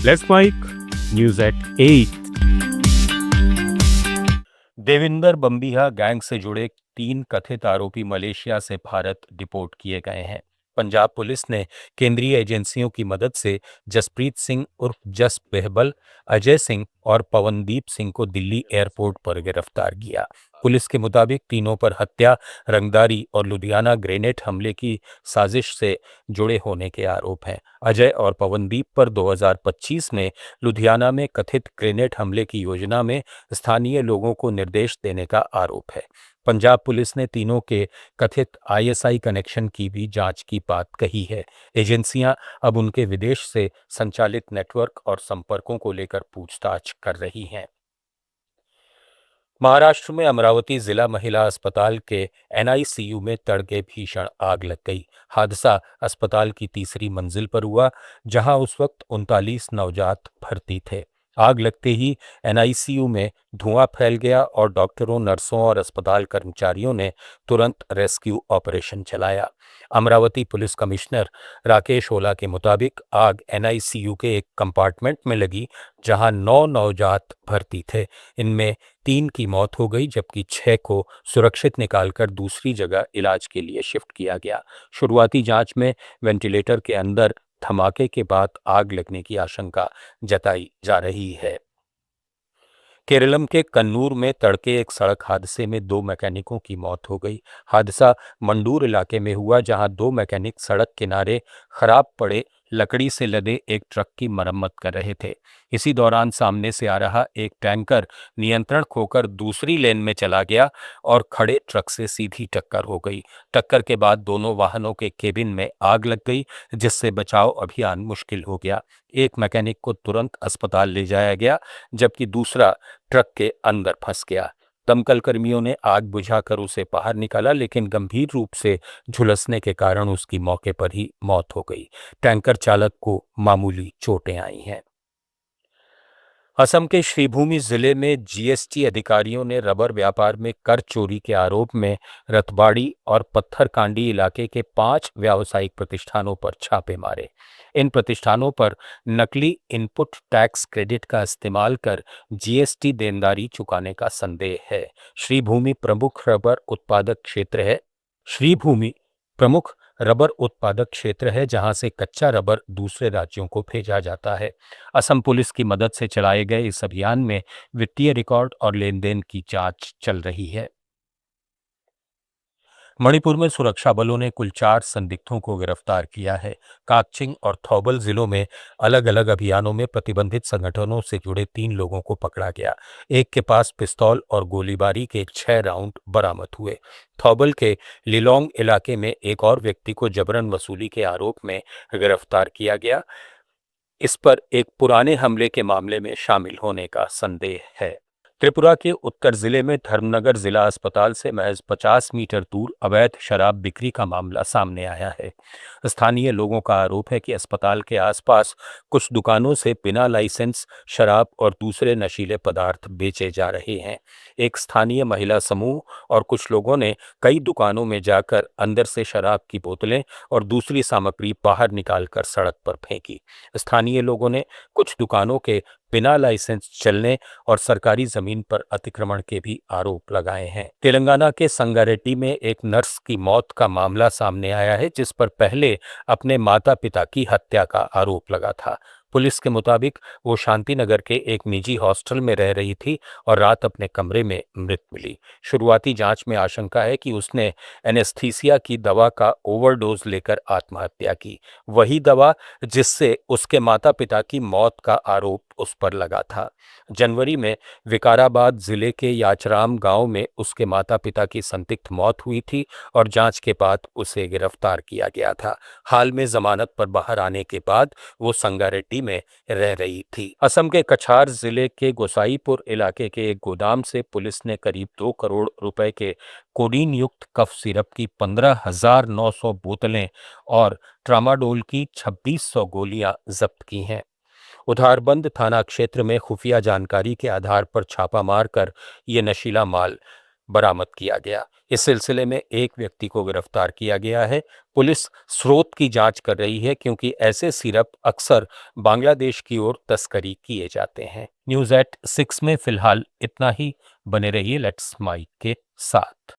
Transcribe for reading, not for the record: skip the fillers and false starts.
Let's Mike, News at 8. Devinder Bambiha gang से जुड़े 3 कथित आरोपी मलेशिया से भारत डिपोर्ट किए गए हैं। पंजाब पुलिस ने केंद्रीय एजेंसियों की मदद से जसप्रीत सिंह उर्फ जस बेहबल, अजय सिंह और पवनदीप सिंह को दिल्ली एयरपोर्ट पर गिरफ्तार किया। पुलिस के मुताबिक तीनों पर हत्या, रंगदारी और लुधियाना ग्रेनेड हमले की साजिश से जुड़े होने के आरोप हैं। अजय और पवनदीप पर 2025 में लुधियाना में कथित ग्रेनेड हमले की योजना में स्थानीय लोगों को निर्देश देने का आरोप है। पंजाब पुलिस ने तीनों के कथित आईएसआई कनेक्शन की भी जांच की बात कही है। एजेंसियां अब उनके विदेश से संचालित नेटवर्क और संपर्कों को लेकर पूछताछ कर रही हैं। महाराष्ट्र में अमरावती जिला महिला अस्पताल के एनआईसीयू में तड़के भीषण आग लग गई। हादसा अस्पताल की तीसरी मंजिल पर हुआ, जहां उस वक्त 39 नवजात भर्ती थे। आग लगते ही एनआईसीयू में धुआं फैल गया और डॉक्टरों, नर्सों और अस्पताल कर्मचारियों ने तुरंत रेस्क्यू ऑपरेशन चलाया। अमरावती पुलिस कमिश्नर राकेश ओला के मुताबिक आग एनआईसीयू के एक कंपार्टमेंट में लगी, जहां 9 नवजात भर्ती थे। इनमें 3 की मौत हो गई, जबकि 6 को सुरक्षित निकालकर दूसरी जगह इलाज के लिए शिफ्ट किया गया। शुरुआती जांच में वेंटिलेटर के अंदर धमाके के बाद आग लगने की आशंका जताई जा रही है। केरलम के कन्नूर में तड़के एक सड़क हादसे में 2 मैकेनिकों की मौत हो गई। हादसा मंडूर इलाके में हुआ, जहां 2 मैकेनिक सड़क किनारे खराब पड़े लकड़ी से लदे एक ट्रक की मरम्मत कर रहे थे। इसी दौरान सामने से आ रहा एक टैंकर नियंत्रण खोकर दूसरी लेन में चला गया और खड़े ट्रक से सीधी टक्कर हो गई। टक्कर के बाद दोनों वाहनों के केबिन में आग लग गई, जिससे बचाव अभियान मुश्किल हो गया। एक मैकेनिक को तुरंत अस्पताल ले जाया गया, जबकि दूसरा ट्रक के अंदर फंस गया। दमकल कर्मियों ने आग बुझाकर उसे बाहर निकाला, लेकिन गंभीर रूप से झुलसने के कारण उसकी मौके पर ही मौत हो गई। टैंकर चालक को मामूली चोटें आई हैं। असम के श्रीभूमि जिले में जीएसटी अधिकारियों ने रबर व्यापार में कर चोरी के आरोप में रतबाड़ी और पत्थरकांडी इलाके के 5 व्यावसायिक प्रतिष्ठानों पर छापे मारे। इन प्रतिष्ठानों पर नकली इनपुट टैक्स क्रेडिट का इस्तेमाल कर जीएसटी देनदारी चुकाने का संदेह है। श्रीभूमि प्रमुख रबर उत्पादक क्षेत्र है, जहां से कच्चा रबर दूसरे राज्यों को भेजा जाता है। असम पुलिस की मदद से चलाए गए इस अभियान में वित्तीय रिकॉर्ड और लेन देन की जांच चल रही है। मणिपुर में सुरक्षा बलों ने कुल 4 संदिग्धों को गिरफ्तार किया है। काकचिंग और थौबल जिलों में अलग अलग अभियानों में प्रतिबंधित संगठनों से जुड़े 3 लोगों को पकड़ा गया। एक के पास पिस्तौल और गोलीबारी के 6 राउंड बरामद हुए। थौबल के लिलोंग इलाके में एक और व्यक्ति को जबरन वसूली के आरोप में गिरफ्तार किया गया। इस पर एक पुराने हमले के मामले में शामिल होने का संदेह है। त्रिपुरा के उत्तर जिले में धर्मनगर जिला अस्पताल से महज 50 मीटर दूर अवैध शराब बिक्री का मामला सामने आया है। स्थानीय लोगों का आरोप है कि अस्पताल के आसपास कुछ दुकानों से बिना लाइसेंस शराब और दूसरे नशीले पदार्थ बेचे जा रहे हैं। एक स्थानीय महिला समूह और कुछ लोगों ने कई दुकानों में जाकर अंदर से शराब की बोतलें और दूसरी सामग्री बाहर निकालकर सड़क पर फेंकी। स्थानीय लोगों ने कुछ दुकानों के बिना लाइसेंस चलने और सरकारी जमीन पर अतिक्रमण के भी आरोप लगाए हैं। तेलंगाना के संगारेड्डी में एक नर्स की मौत का मामला सामने आया है, जिस पर पहले अपने माता पिता की हत्या का आरोप लगा था। पुलिस के मुताबिक वो शांतिनगर के एक निजी हॉस्टल में रह रही थी और रात अपने कमरे में मृत मिली। शुरुआती जांच में आशंका है कि उसने एनेस्थीसिया की दवा का ओवरडोज लेकर आत्महत्या की, वही दवा जिससे उसके माता पिता की मौत का आरोप उस पर लगा था। जनवरी में विकाराबाद जिले के याचराम गांव में उसके माता पिता की संदिग्ध मौत हुई थी और जांच के बाद उसे गिरफ्तार किया गया था। हाल में जमानत पर बाहर आने के बाद वो संगारेड्डी में रह रही थी। असम के कछार जिले के गोसाईपुर इलाके के एक गोदाम से पुलिस ने करीब 2 करोड़ रुपए के कोडीन युक्त कफ सिरप की 15,900 बोतलें और ट्रामाडोल की 2600 गोलियां जब्त की हैं। उधारबंद थाना क्षेत्र में खुफिया जानकारी के आधार पर छापा मारकर ये नशीला माल बरामद किया गया। इस सिलसिले में एक व्यक्ति को गिरफ्तार किया गया है। पुलिस स्रोत की जांच कर रही है क्योंकि ऐसे सिरप अक्सर बांग्लादेश की ओर तस्करी किए जाते हैं। न्यूज़ एट 6 में फिलहाल इतना ही। बने रहिए लेट्स माइक के साथ।